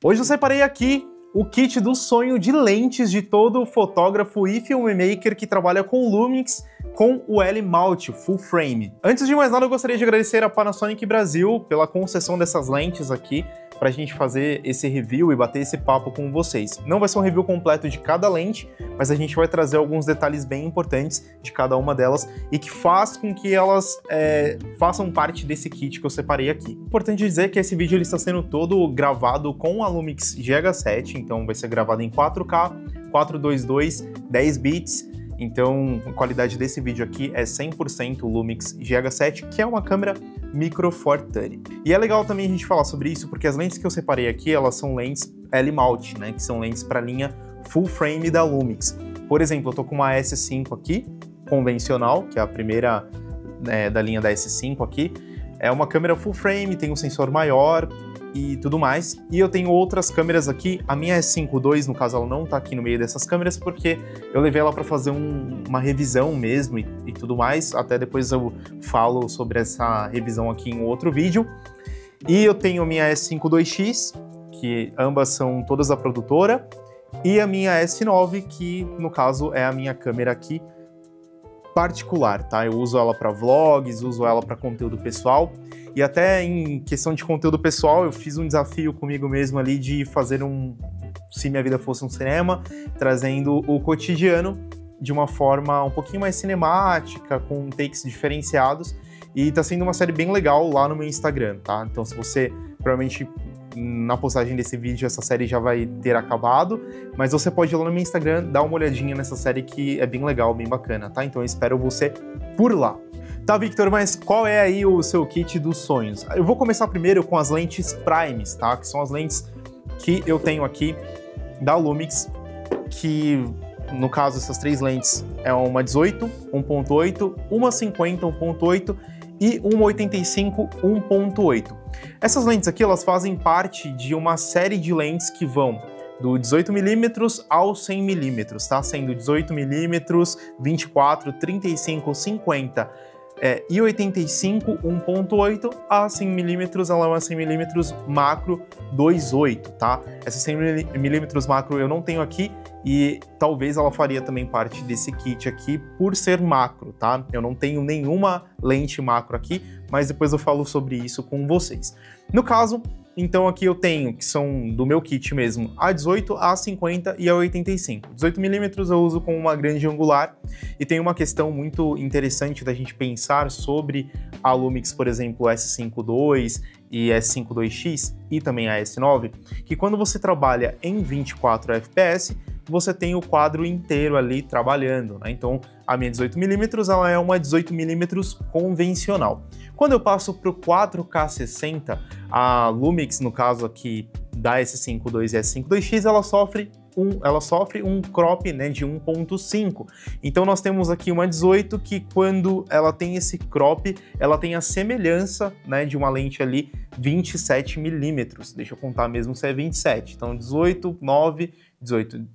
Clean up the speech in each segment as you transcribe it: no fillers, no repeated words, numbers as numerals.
Hoje eu separei aqui o kit do sonho de lentes de todo fotógrafo e filmmaker que trabalha com Lumix com o L-Mount Full Frame. Antes de mais nada, eu gostaria de agradecer a Panasonic Brasil pela concessão dessas lentes aqui pra gente fazer esse review e bater esse papo com vocês. Não vai ser um review completo de cada lente, mas a gente vai trazer alguns detalhes bem importantes de cada uma delas e que faz com que elas façam parte desse kit que eu separei aqui. Importante dizer que esse vídeo ele está sendo todo gravado com a Lumix GH7, então vai ser gravado em 4K, 422, 10 bits, então a qualidade desse vídeo aqui é 100% Lumix GH7, que é uma câmera Micro Four Thirty. E é legal também a gente falar sobre isso, porque as lentes que eu separei aqui, elas são lentes L-Mount, né, que são lentes para linha Full Frame da Lumix. Por exemplo, eu tô com uma S5 aqui, convencional, que é a primeira da linha da S5 aqui. É uma câmera Full Frame, tem um sensor maior e tudo mais. E eu tenho outras câmeras aqui. A minha S5 II, no caso, ela não tá aqui no meio dessas câmeras, porque eu levei ela para fazer uma revisão mesmo e tudo mais. Até depois eu falo sobre essa revisão aqui em outro vídeo. E eu tenho a minha S5 IIX, que ambas são todas da produtora, e a minha S9, que no caso é a minha câmera aqui particular, tá? Eu uso ela para vlogs, uso ela para conteúdo pessoal, e até em questão de conteúdo pessoal, eu fiz um desafio comigo mesmo ali de fazer se minha vida fosse um cinema, trazendo o cotidiano de uma forma um pouquinho mais cinemática, com takes diferenciados, e tá sendo uma série bem legal lá no meu Instagram, tá? Então se você, provavelmente na postagem desse vídeo essa série já vai ter acabado, mas você pode ir lá no meu Instagram, dar uma olhadinha nessa série que é bem legal, bem bacana, tá? Então eu espero você por lá. Tá, Victor, mas qual é aí o seu kit dos sonhos? Eu vou começar primeiro com as lentes Primes, tá? Que são as lentes que eu tenho aqui da Lumix, que no caso essas três lentes é uma 18, 1.8, uma 50, 1.8 e uma 85, 1.8. Essas lentes aqui, elas fazem parte de uma série de lentes que vão do 18mm ao 100mm, tá? Sendo 18mm, 24, 35, 50 e 85, 1.8, a 100mm, ela é uma 100mm macro 2.8, tá? Essa 100mm macro eu não tenho aqui e talvez ela faria também parte desse kit aqui por ser macro, tá? Eu não tenho nenhuma lente macro aqui, mas depois eu falo sobre isso com vocês. No caso, então aqui eu tenho, que são do meu kit mesmo, a 18, a 50 e a 85. 18mm eu uso com uma grande angular e tem uma questão muito interessante da gente pensar sobre a Lumix, por exemplo, S5 II e S5 IIX e também a S9, que quando você trabalha em 24 fps, você tem o quadro inteiro ali trabalhando, né? Então a minha 18mm ela é uma 18mm convencional. Quando eu passo para o 4K60, a Lumix, no caso aqui da S5 II e S5 IIX, ela sofre um crop, né, de 1.5. Então nós temos aqui uma 18 que quando ela tem esse crop, ela tem a semelhança, né, de uma lente ali 27mm. Deixa eu contar mesmo se é 27. Então 18, 9, 18...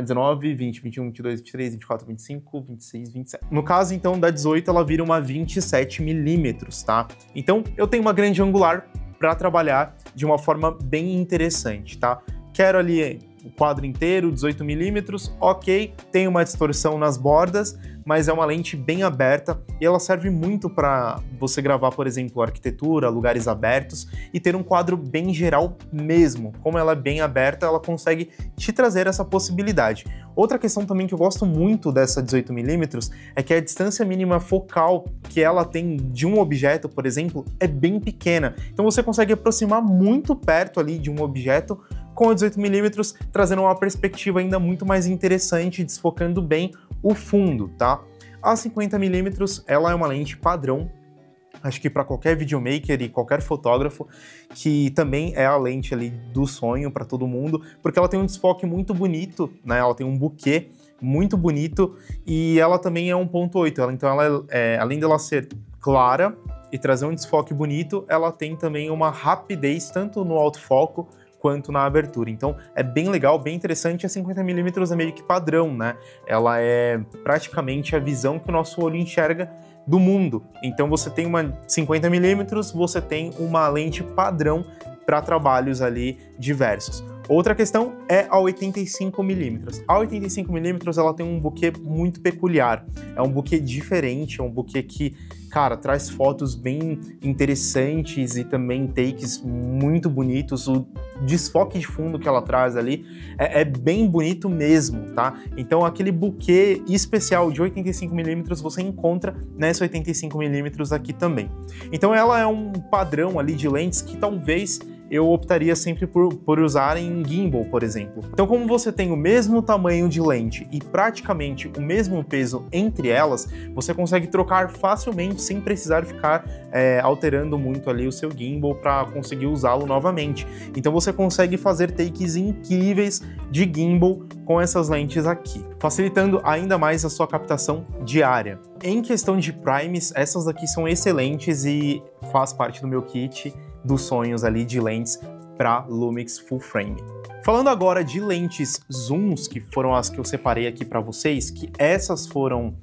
19, 20, 21, 22, 23, 24, 25, 26, 27. No caso, então, da 18, ela vira uma 27mm, tá? Então, eu tenho uma grande angular para trabalhar de uma forma bem interessante, tá? Quero ali o quadro inteiro, 18mm, ok, tem uma distorção nas bordas, mas é uma lente bem aberta e ela serve muito para você gravar, por exemplo, arquitetura, lugares abertos e ter um quadro bem geral mesmo. Como ela é bem aberta, ela consegue te trazer essa possibilidade. Outra questão também que eu gosto muito dessa 18mm é que a distância mínima focal que ela tem de um objeto, por exemplo, é bem pequena. Então você consegue aproximar muito perto ali de um objeto com a 18mm, trazendo uma perspectiva ainda muito mais interessante, desfocando bem o fundo, tá? A 50mm, ela é uma lente padrão, acho que para qualquer videomaker e qualquer fotógrafo, que também é a lente ali do sonho para todo mundo, porque ela tem um desfoque muito bonito, né? Ela tem um buquê muito bonito e ela também é 1.8, então ela além dela ser clara e trazer um desfoque bonito, ela tem também uma rapidez tanto no autofoco quanto na abertura. Então é bem legal, bem interessante. A 50mm é meio que padrão, né? Ela é praticamente a visão que o nosso olho enxerga do mundo. Então você tem uma 50mm, você tem uma lente padrão para trabalhos ali diversos. Outra questão é a 85mm. A 85mm ela tem um bokeh muito peculiar, é um bokeh diferente, é um bokeh que, cara, traz fotos bem interessantes e também takes muito bonitos. O desfoque de fundo que ela traz ali é bem bonito mesmo, tá? Então aquele bokeh especial de 85mm você encontra nessa 85mm aqui também. Então ela é um padrão ali de lentes que talvez eu optaria sempre por usar em gimbal, por exemplo. Então, como você tem o mesmo tamanho de lente e praticamente o mesmo peso entre elas, você consegue trocar facilmente sem precisar ficar alterando muito ali o seu gimbal para conseguir usá-lo novamente. Então você consegue fazer takes incríveis de gimbal com essas lentes aqui, facilitando ainda mais a sua captação diária. Em questão de primes, essas daqui são excelentes e faz parte do meu kit dos sonhos ali de lentes para Lumix Full Frame. Falando agora de lentes zooms, que foram as que eu separei aqui para vocês, que essas foram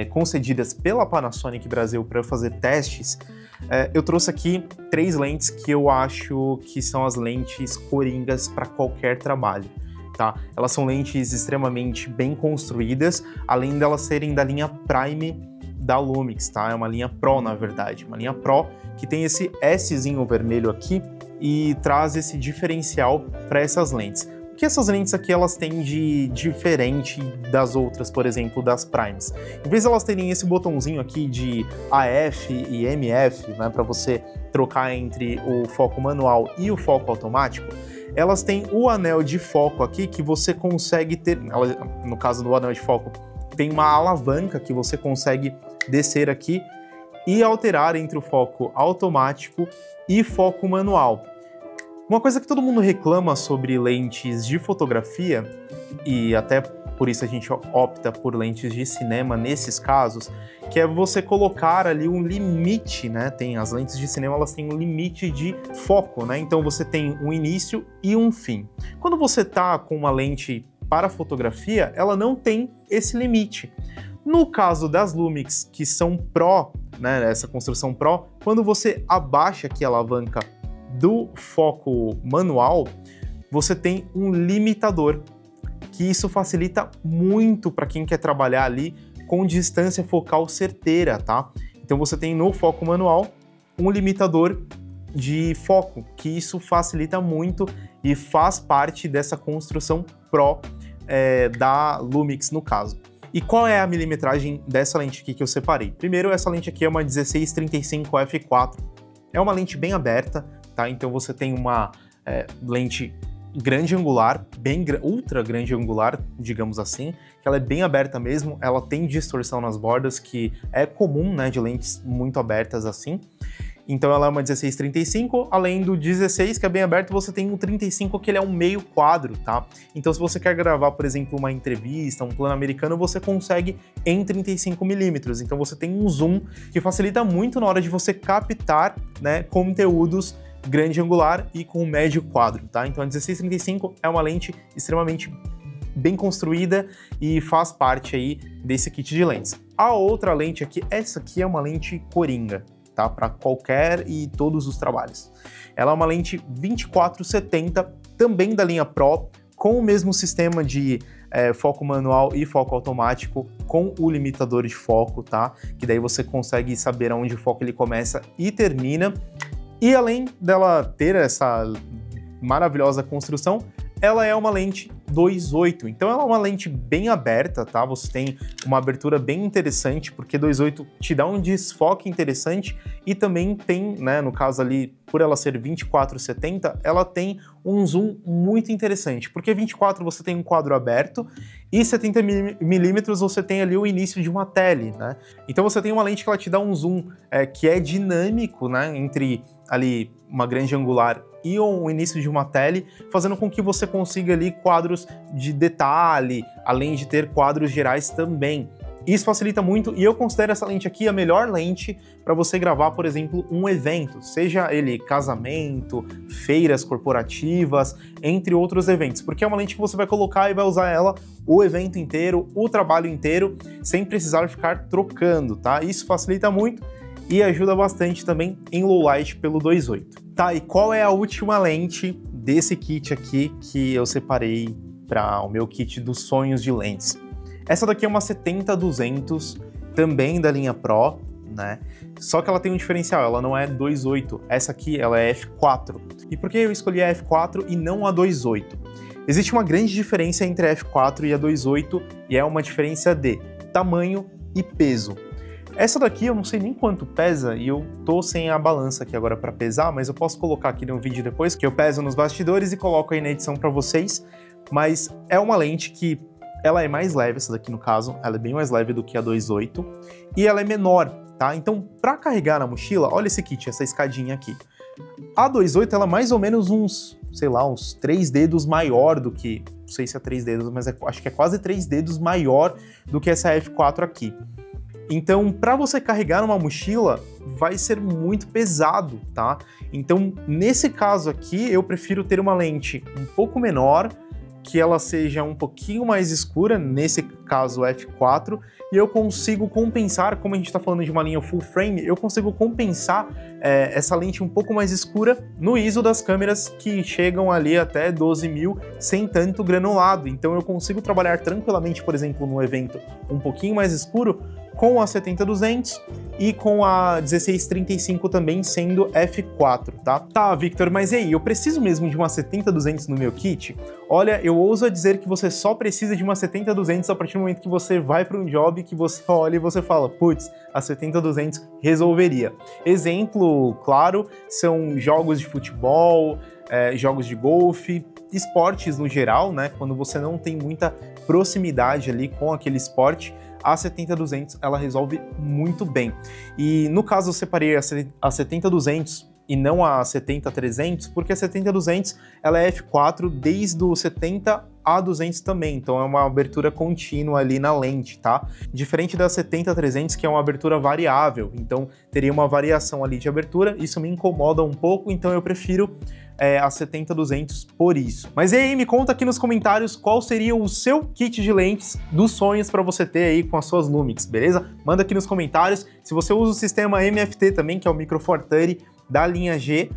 concedidas pela Panasonic Brasil para eu fazer testes, eu trouxe aqui 3 lentes que eu acho que são as lentes coringas para qualquer trabalho. Tá? Elas são lentes extremamente bem construídas, além delas serem da linha Prime da Lumix, tá? É uma linha Pro, na verdade, uma linha Pro que tem esse Szinho vermelho aqui e traz esse diferencial para essas lentes. O que essas lentes aqui elas têm de diferente das outras, por exemplo, das Primes? Em vez de elas terem esse botãozinho aqui de AF e MF, né, para você trocar entre o foco manual e o foco automático, elas têm o anel de foco aqui que você consegue ter, no caso do anel de foco, tem uma alavanca que você consegue descer aqui e alterar entre o foco automático e foco manual. Uma coisa que todo mundo reclama sobre lentes de fotografia, e até por isso a gente opta por lentes de cinema nesses casos, que é você colocar ali um limite, né? As lentes de cinema, elas têm um limite de foco, né? Então você tem um início e um fim. Quando você tá com uma lente para fotografia, ela não tem esse limite. No caso das Lumix, que são Pro, né, essa construção Pro, quando você abaixa aqui a alavanca do foco manual, você tem um limitador, que isso facilita muito para quem quer trabalhar ali com distância focal certeira, tá? Então você tem no foco manual um limitador de foco, que isso facilita muito e faz parte dessa construção Pro da Lumix no caso. E qual é a milimetragem dessa lente aqui que eu separei? Primeiro, essa lente aqui é uma 16-35 f4. É uma lente bem aberta, tá? Então você tem uma lente grande angular, ultra grande angular, digamos assim, que ela é bem aberta mesmo, ela tem distorção nas bordas, que é comum, né, de lentes muito abertas assim. Então ela é uma 16-35, além do 16, que é bem aberto, você tem um 35, que ele é um meio quadro, tá? Então se você quer gravar, por exemplo, uma entrevista, um plano americano, você consegue em 35mm. Então você tem um zoom que facilita muito na hora de você captar, né, conteúdos grande angular e com médio quadro, tá? Então a 16-35 é uma lente extremamente bem construída e faz parte aí desse kit de lentes. A outra lente aqui, essa aqui é uma lente coringa, tá? Para qualquer e todos os trabalhos. Ela é uma lente 24-70, também da linha Pro, com o mesmo sistema de foco manual e foco automático, com o limitador de foco, tá? Que daí você consegue saber aonde o foco ele começa e termina. E além dela ter essa maravilhosa construção, ela é uma lente 2.8, então ela é uma lente bem aberta, tá? Você tem uma abertura bem interessante, porque 2.8 te dá um desfoque interessante e também tem, né, no caso ali, por ela ser 24-70, ela tem um zoom muito interessante, porque 24 você tem um quadro aberto e 70mm você tem ali o início de uma tele, né? Então você tem uma lente que ela te dá um zoom que é dinâmico, né, entre ali uma grande angular e o início de uma tele, fazendo com que você consiga ali quadros de detalhe, além de ter quadros gerais também. Isso facilita muito e eu considero essa lente aqui a melhor lente para você gravar, por exemplo, um evento, seja ele casamento, feiras corporativas, entre outros eventos, porque é uma lente que você vai colocar e vai usar ela o evento inteiro, o trabalho inteiro, sem precisar ficar trocando, tá? Isso facilita muito e ajuda bastante também em low light pelo 2.8. Tá, e qual é a última lente desse kit aqui que eu separei para o meu kit dos sonhos de lentes? Essa daqui é uma 70-200, também da linha Pro, né? Só que ela tem um diferencial, ela não é 2.8, essa aqui ela é f4. E por que eu escolhi a f4 e não a 2.8? Existe uma grande diferença entre a f4 e a 2.8 e é uma diferença de tamanho e peso. Essa daqui eu não sei nem quanto pesa e eu tô sem a balança aqui agora para pesar, mas eu posso colocar aqui no vídeo depois, que eu peso nos bastidores e coloco aí na edição para vocês. Mas é uma lente que ela é mais leve, essa daqui no caso, ela é bem mais leve do que a 2.8 e ela é menor, tá? Então, para carregar na mochila, olha esse kit, essa escadinha aqui. A 2.8 ela é mais ou menos uns, sei lá, uns 3 dedos maior do que, não sei se é 3 dedos, mas acho que é quase 3 dedos maior do que essa F4 aqui. Então, para você carregar numa mochila, vai ser muito pesado, tá? Então, nesse caso aqui, eu prefiro ter uma lente um pouco menor, que ela seja um pouquinho mais escura, nesse caso f4, e eu consigo compensar, como a gente está falando de uma linha full frame, eu consigo compensar essa lente um pouco mais escura no ISO das câmeras que chegam ali até 12.000 sem tanto granulado. Então eu consigo trabalhar tranquilamente, por exemplo, num evento um pouquinho mais escuro, com a 70-200 e com a 16-35 também sendo f4, tá? Tá, Victor, mas e aí, eu preciso mesmo de uma 70-200 no meu kit? Olha, eu ouso dizer que você só precisa de uma 70-200 a partir do momento que você vai para um job, que você olha e você fala, putz, a 70-200 resolveria. Exemplo, claro, são jogos de futebol, jogos de golfe, esportes no geral, né? Quando você não tem muita proximidade ali com aquele esporte, a 70-200 ela resolve muito bem. E no caso eu separei a 70-200 e não a 70-300, porque a 70-200 ela é f4 desde o 70 a 200 também, então é uma abertura contínua ali na lente, tá? Diferente da 70-300, que é uma abertura variável, então teria uma variação ali de abertura, isso me incomoda um pouco, então eu prefiro a 70-200 por isso. Mas e aí, me conta aqui nos comentários qual seria o seu kit de lentes dos sonhos para você ter aí com as suas Lumix, beleza? Manda aqui nos comentários. Se você usa o sistema MFT também, que é o Micro Four Thirty da linha G,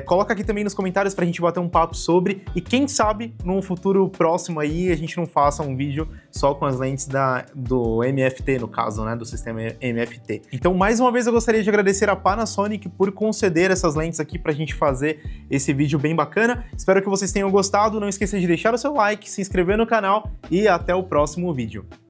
coloca aqui também nos comentários pra gente bater um papo sobre, e quem sabe num futuro próximo aí a gente não faça um vídeo só com as lentes do MFT, no caso, né, do sistema MFT. Então, mais uma vez eu gostaria de agradecer a Panasonic por conceder essas lentes aqui pra gente fazer esse vídeo bem bacana. Espero que vocês tenham gostado, não esqueça de deixar o seu like, se inscrever no canal e até o próximo vídeo.